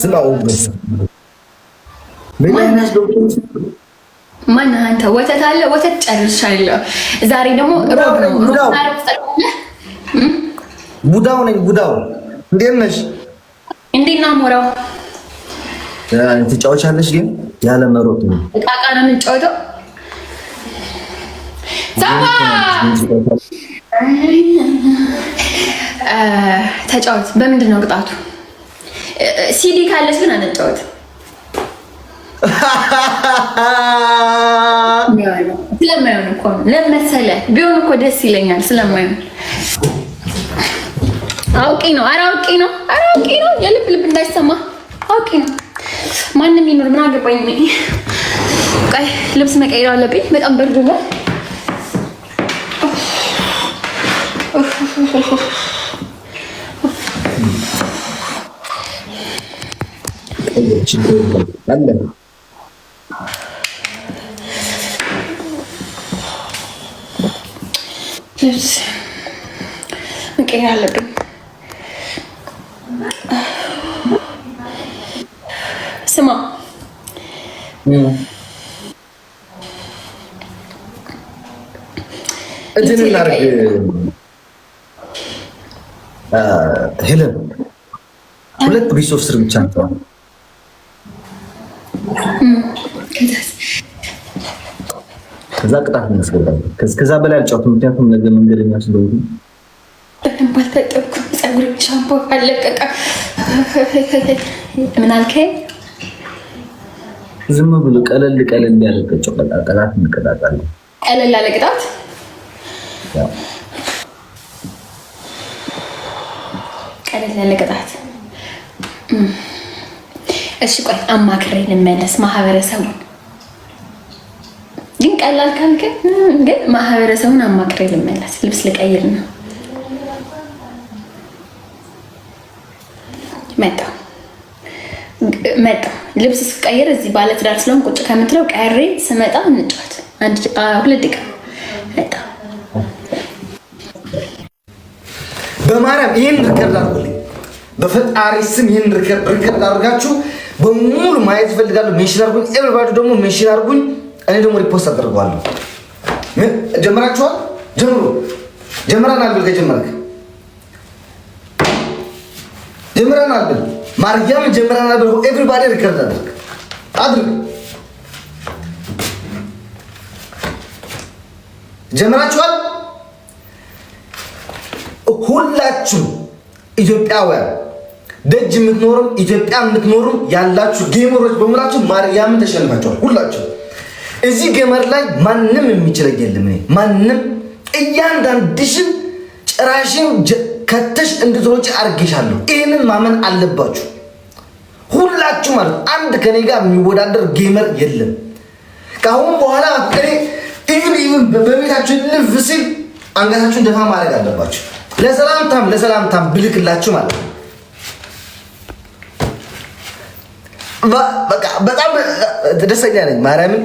ስማውበት ማን አንተ ወተት አለ ወተት ጨርሻለሁ። ዛሬ ደግሞ ሮብ ነው። ቡዳው ነኝ ቡዳው። እንዴት ነሽ? እንዴት ነው ሞራው? ትጫወቻለሽ ግን ያለ መሮጥ ነው። እቃቃ ነው የምንጫወተው። ዛባ ተጫወት። በምንድን ነው ቅጣቱ? ሲዲ ካለች ግን አንጫወት። ስለማይሆን እኮ ነው። ለመሰለህ ቢሆን እኮ ደስ ይለኛል። ስለማይሆን አውቄ ነው። ኧረ አውቄ ነው። ኧረ አውቄ ነው። የልብ ልብ እንዳይሰማ አውቄ ነው። ማንም ይኖር ምን አገባኝ። ቆይ ልብስ መቀየር አለብኝ። በጣም በርዶኛል። ልብስ መቀየር አለብኝ። ስማ እንትን እናድርግ ሄለን፣ ሁለት ቢስ ኦፍ ስር ብቻ ነው። ከዛ ቅጣት እናስገባለን። ከዛ በላይ አልጫወትም፣ ምክንያቱም ነገ መንገደኛ ስለሆነ በደንብ አልታጠብኩም። ፀጉሬ ሻምፖ አለቀቀ። ምን አልከኝ? ዝም ብሎ ቀለል ያለ ቅጣት እንቀጣጣለን። ቀለል ያለ ቅጣት ቀለል ያለ ቅጣት። እሺ ቆይ አማክሬ ልመለስ ማህበረሰቡን። ግን ቀላል ካልክ ግን ማህበረሰቡን አማክሬ ልመለስ። ልብስ ልቀይር ነው። መጣ ልብስ ስቀይር እዚህ ባለትዳር ስለሆን ቁጭ ከምትለው ቀሬ ስመጣ እንጫወት። 2 ደቂቃ መጣ። በማርያም ይሄን ሪከርድ አድርጉልኝ። በፈጣሪ ስም ይሄን ሪከርድ አድርጋችሁ በሙሉ ማየት ፈልጋለሁ። ሜንሽን አድርጉኝ። ኤቨሪባዲ ደግሞ ሜንሽን አድርጉኝ። እኔ ደግሞ ሪፖስት አደርገዋለሁ። ጀምራችኋል? ጀምሩ። ጀምረናል ብል ከጀመርክ ጀምረናል ብል ማርያም ጀምረናል ብል ኤቨሪባዲ ሪከርድ አድርግ። ጀምራችኋል? ሁላችሁ ኢትዮጵያውያን ደጅ የምትኖሩም ኢትዮጵያ የምትኖሩም ያላችሁ ጌመሮች በሙላችሁ ማርያምን ተሸንፋችኋል። ሁላችሁ እዚህ ጌመር ላይ ማንም የሚችለኝ የለም። ማንም እያንዳንድሽን ጭራሽን ከተሽ እንድትሮጪ አድርጌሻለሁ። ይህንን ማመን አለባችሁ ሁላችሁ ማለት። አንድ ከኔ ጋር የሚወዳደር ጌመር የለም ከአሁን በኋላ። ኢቭን በቤታችሁ ልፍ ሲል አንገታችሁን ደፋ ማድረግ አለባችሁ። ለሰላምታም ብልክላችሁ ማለት ነው። በቃ በጣም ደስተኛ ነኝ። ማርያምን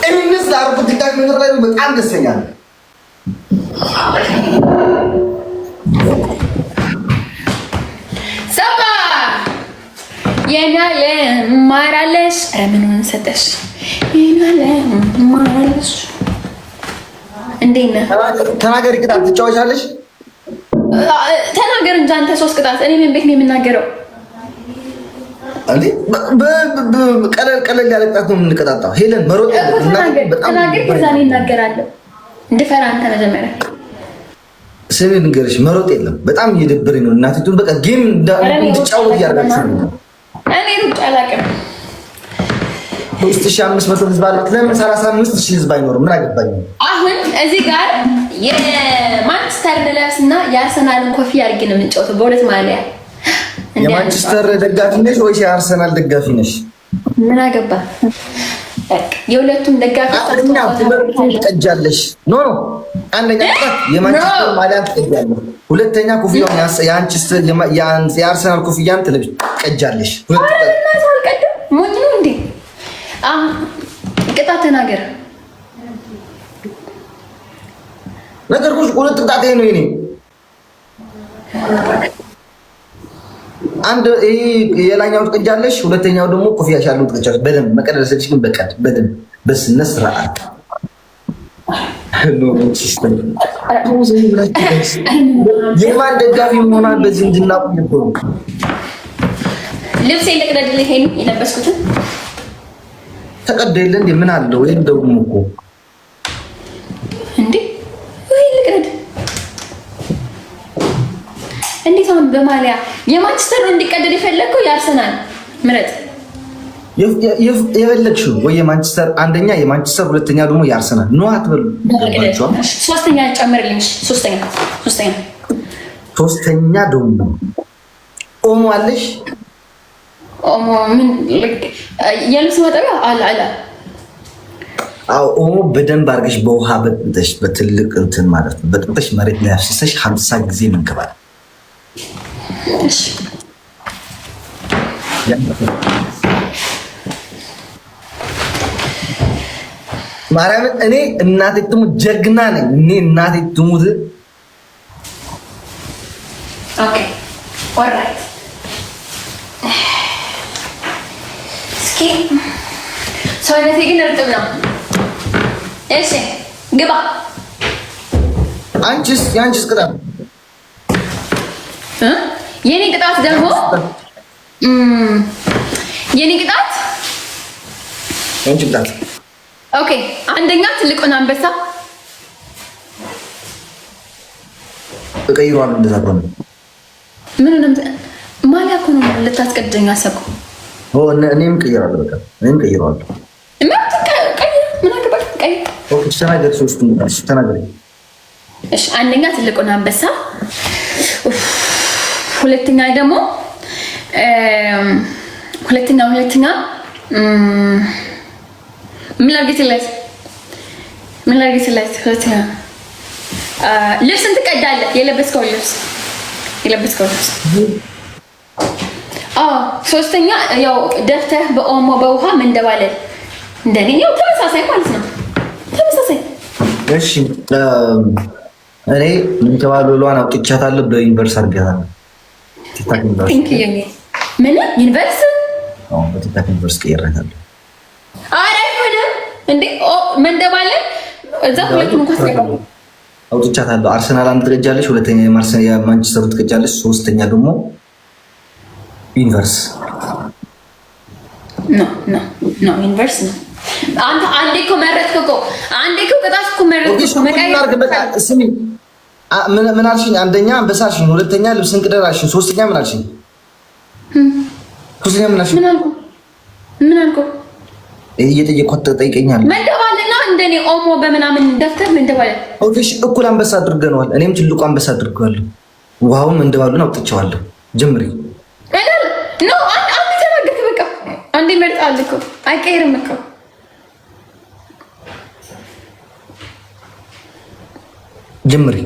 እምንስ ላርኩ ቲክታክ ነገር ላይ በጣም ደስተኛ ነኝ። ሰባ የናለ ማራለሽ ረምኑን ሰጠሽ የናለ ማራለሽ። እንዴት ነህ? ተናገሪ። ቅጣት ትጫወቻለሽ? ተናገር እንጂ አንተ 3 ቅጣት። እኔ ምን ቤት ነው የምናገረው? እንዴ ቀለል ያለ ቅጣት ነው የምንቀጣጣው። ሄለን መሮጥ ተናገር። ከዛ እኔ እናገራለሁ። እንድፈራ አንተ መጀመሪያ ስሜ ንገርሽ። መሮጥ የለም። በጣም እየደበረኝ ነው እናቴቱን። በቃ ጌም እንድጫወት እያደረጋችሁ ነው። እኔ ሩጫ አላውቅም። 3500 ህዝብ አለ። ለምን 35000 ህዝብ አይኖርም? ምን አገባኝ። አሁን እዚህ ጋር የማንቸስተር ለብስና የአርሰናልን ኮፍያ አድርጌ ነው የምንጫወተው በሁለት ማሊያ። የማንቸስተር ደጋፊ ነሽ ወይስ የአርሰናል ደጋፊ ነሽ? ምን አገባ። የሁለቱም ደጋፊ ትቀጃለሽ። ኖ አንደኛ የማንቸስተር ማሊያን ትቀጃለሽ። ሁለተኛ ኮፍያውን የአርሰናል ኮፍያን ትቀጃለሽ። ሞኝ ነው እንዴ? ቅጣት ተናገር። ነገርኩሽ። ሁለት ቅጣት ነው። አንድ የላኛው ትቀጃለሽ፣ ሁለተኛው ደግሞ ኮፊያሽ ያለው ትቀጃለሽ። በደንብ መቀደሰች ግን በደንብ በስነ ስርዓት የማን ደጋፊ መሆኗን በዚህ እንድናውቅ ነው። ልብስ ልቅደድልህ ይሄን የለበስኩትን ተቀዶ የለ እንዴ? ምን አለው? ወይም ደግሞ እኮ እንዴ ወይ ልቅደድ። እንዴት አሁን በማሊያ የማንቸስተር እንዲቀደድ የፈለግከው የአርሰናል ምረጥ። የፈለግሽው ወይ የማንቸስተር አንደኛ፣ የማንቸስተር ሁለተኛ ደግሞ የአርሰናል ነው አትበሉ። ሶስተኛ ጨምርልኝ። ሶስተኛ ደግሞ ኦሞ አለሽ? ኦሞ ምን የልብስ ማጠቢያ አለ። አዎ ኦሞ በደንብ አድርገሽ በውሃ በጥብጠሽ በትልቅ እንትን ማለት ነው በጥብጠሽ መሬት ላይ አፍስሰሽ 50 ጊዜ መንከባል። እሺ ማርያም እኔ እናቴ ትሙት ጀግና ነኝ። እኔ እናቴ ትሙት። ኦኬ ኦልራይት። እስኪ ሰውነቴ ግን እርጥብ ነው። እሺ ግባ። የአንቺስ ቅጣት የኔ ቅጣት ደግሞ የኔ ቅጣት የአንቺ ቅጣት ኦኬ። አንደኛ ትልቁን አንበሳ ተቀይሯል። እንደዛ ከሆነ ምንም ማሊያ እኮ ነው ልታስቀድደኝ አሰብኩ። እኔም ቀይራለሁ። በቃ እኔም ቀይራለሁ። ምን አገባሽ? ቀይ ተናገሪ። ሶስቱን ተናገሪ። እሺ አንደኛ ትልቁን አንበሳ፣ ሁለተኛ ደግሞ ሁለተኛ ምን ላድርግለት? ሁለተኛ ልብስን ትቀዳለህ። የለበስከው ልብስ ሶስተኛ ያው ደፍተህ በኦሞ በውሃ መንደባለል እንደኔ ያው ተመሳሳይ ማለት ነው። ተመሳሳይ እሺ እኔ ምንተባሉሏን አውጥቻታለሁ። በዩኒቨርስ አድርጋታለሁ። ምን ዩኒቨርስ? በቲክታክ ዩኒቨርስ ቀይራታለሁ። ኧረ አይሆንም እንዴ መንደባለል እዛ ሁለቱም እንኳን ሳይቀሩ አውጥቻታለሁ። አርሰናል አንድ ትቀጃለሽ፣ ሁለተኛ የማንቸስተር ትቀጃለሽ፣ ሶስተኛ ደግሞ ዩኒቨርስ ኖ ዩኒቨርስ ነው። አንተ አንዴ እኮ መረጥክ እኮ አንዴ እኮ ቅጣት እኮ መረጥክ እኮ። ስሚ ምን አልሽኝ? አንደኛ አንበሳ አልሽኝ፣ ሁለተኛ ልብስን ቅደድ አልሽኝ፣ ሶስተኛ ምን አልሽኝ? ሶስተኛ ምን አልሽኝ? ምን አልኩ? እየጠየቅኩት ትጠይቀኛለህ። መንደባልና እንደኔ ኦሞ በምናምን ደፍተር መንደባለ። ኦኬ እኩል አንበሳ አድርገነዋል። እኔም ትልቁ አንበሳ አድርገዋለሁ። ውሃውን መንደባሉን አውጥቼዋለሁ። ጀምሪ። ኖ አንዴ ተናገርክ። በቃ አንዴ መርጣል እኮ አይቀይርም እኮ። ጀምሪ።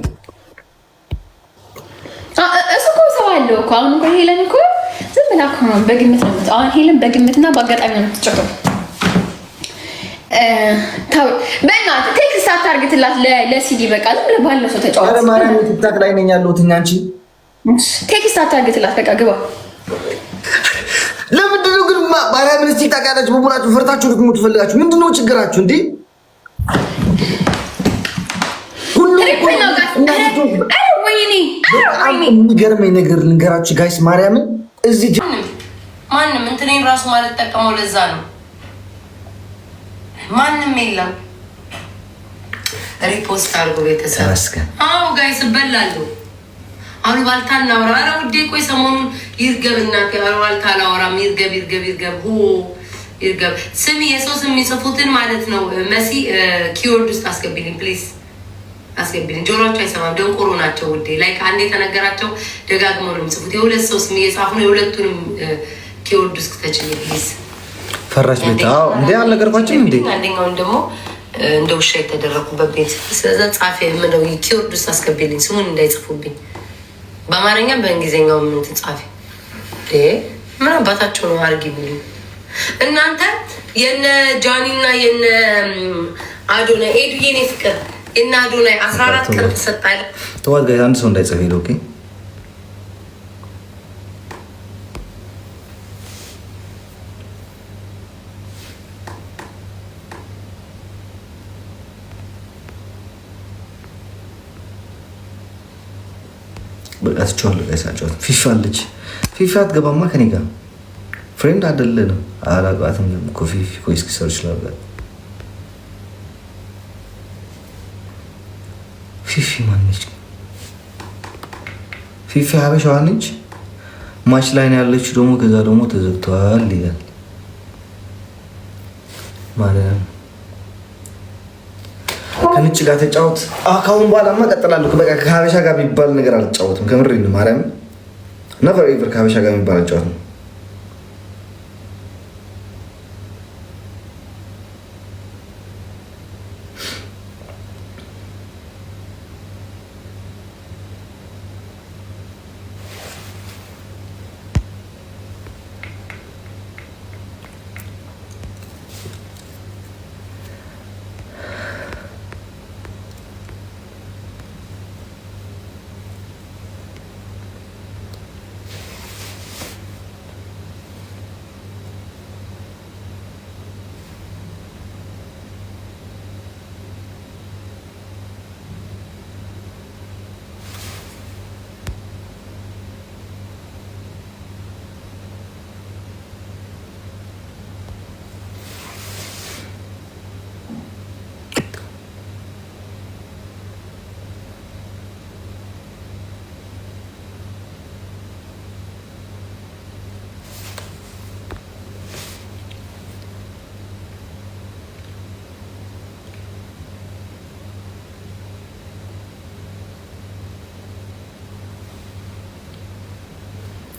እሱ እኮ ሰው አለው እኮ። አሁን እኮ ሄለን እኮ ዝም ብላ እኮ ነው በግምት ነው። አሁን ሄለን በግምትና በአጋጣሚ ነው የምትጫወተው። ታው በእናትህ ቴክስት አታርግትላት ለሲዲ በቃ ዝም ብለህ ባለው ሰው ተጫወት። አረ ማርያም ቲክታክ ላይ ነኝ ያለሁት። አንቺ ቴክስት አታርግትላት በቃ ግባ። ለምንድን ነው ግን ማርያምን ቲክታክ ያላችሁ በሙላችሁ ፈርታችሁ ልትሙ ትፈልጋችሁ? ምንድን ነው ችግራችሁ እንዴ? የሚገርመኝ ነገር ልንገራችሁ ጋይስ፣ ማርያምን እዚህ ማንም እንትኔን ራሱ ማለት ጠቀመው። ለዛ ነው ማንም የለም። ሪፖስት አድርጎ ቤተሰብ ተመስገን። አዎ ጋይስ እበላለሁ። አሉባልታ እናውራ። ኧረ ውዴ ቆይ ሰሞኑን ይርገብ እናቴ። አሉባልታ አላወራም። ይርገብ ስሚ፣ የሰው ስም የሚጽፉትን ማለት ነው። መሲ ኪወርድ ውስጥ አስገቢልኝ ፕሊዝ፣ አስገቢልኝ። ጆሮአቸው አይሰማም፣ ደንቆሮ ናቸው ውዴ። ላይክ አንዴ የተነገራቸው ደጋግመው ነው የሚጽፉት። የሁለት ሰው ስም እየጻፉ ነው። የሁለቱንም ኪወርድ ውስጥ ተጭኝ ፕሊዝ። ፈራሽ ቤት እንዴ አልነገርኳችሁም እንዴ? አንደኛውን ደግሞ እንደ ውሻ የተደረኩበት ቤት። ስለዛ ጻፊ ምነው ኪወርድ ውስጥ አስገቢልኝ፣ ስሙን እንዳይጽፉብኝ። በአማርኛም በእንግሊዝኛው ምን ትጻፊ? ምን አባታቸው ነው አርጊ ብሉኝ እናንተ። የነ ጃኒና የነ አዶናይ ኤዱ የኔ ፍቅር የነ አዶናይ 14 ቀን ተሰጣለ። ተዋት ጋር አንድ ሰው እንዳይጽፍ ሄዶ ኦኬ በቃ ትቼዋለሁ። ጋይሳቸው ፊፋ አለች። ፊፋ አትገባማ ከኔ ጋር ፍሬንድ አይደለንም። አላውቃትም እኮ ፊፊ ኮይስ ኪሰር ይችላል። ፊፊ ማነች? ፊፊ ሀበሻዋ ነች። ማች ላይ ነው ያለችው። ደግሞ ከዛ ደግሞ ተዘግተዋል ይላል ማለት ከነጭ ጋር ተጫወት። ካሁን በኋላማ እቀጥላለሁ። በቃ ከሀበሻ ጋር የሚባል ነገር አልጫወትም። ከምሬ ነው ማርያም። ነቨር ኤቨር ከሀበሻ ጋር የሚባል አልጫወትም።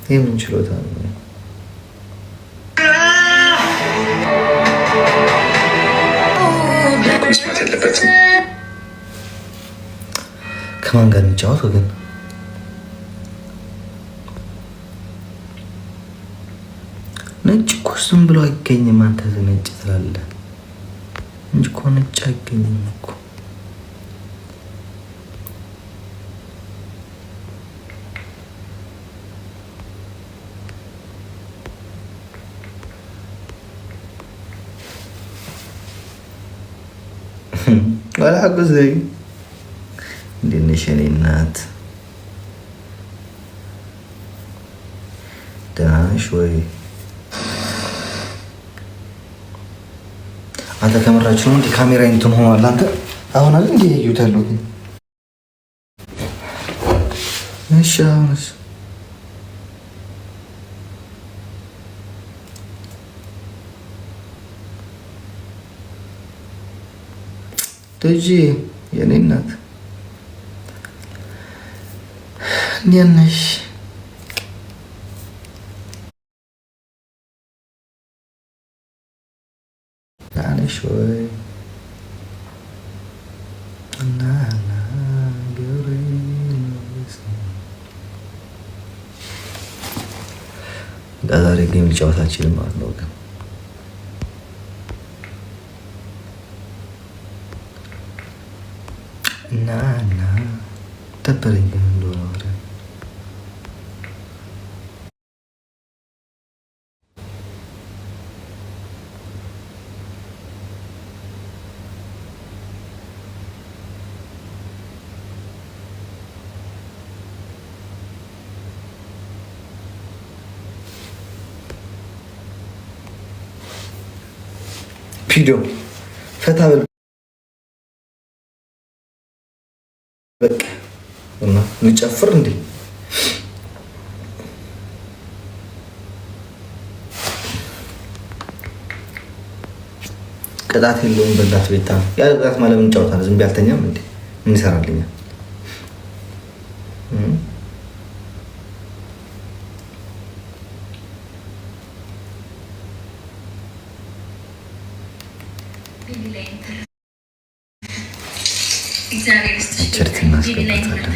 የምን ችሎታ ነው? መስማት የለበትም። ከማን ጋር እንጫወት ወገን? ነጭ እኮ ዝም ብሎ አይገኝም። አንተ ነጭ ትላለህ እንጂ እኮ ነጭ አይገኝም እኮ። ወላ አጎዘይ እንዴት ነሽ የኔ እናት? ደህና ነሽ ወይ? አንተ ከምራችሁ ነው እንዴ? ካሜራ እንትን ሆኗል። አንተ አሁን አለ እንዴ ያዩት ያለው ግን እሺ አሁንስ ልጅ የኔ እናት እንዴት ነሽ? ደህና ነሽ ወይ? ዛሬ ጌም ጨዋታ አልችልም ማለት ነው ግን እና ደበረኝ ግን እንደሆነ ወደ ቪዲዮ ፈታ በል በቃ እና እንጨፍር እንዴ? ቅጣት የለውም። በላት ቤታ ያለ ቅጣት ማለት ምን እንጫወታለን? ዝም ቢያልተኛም እንዴ ምን ይሰራልኛል? ቸርት እናስገባታለን።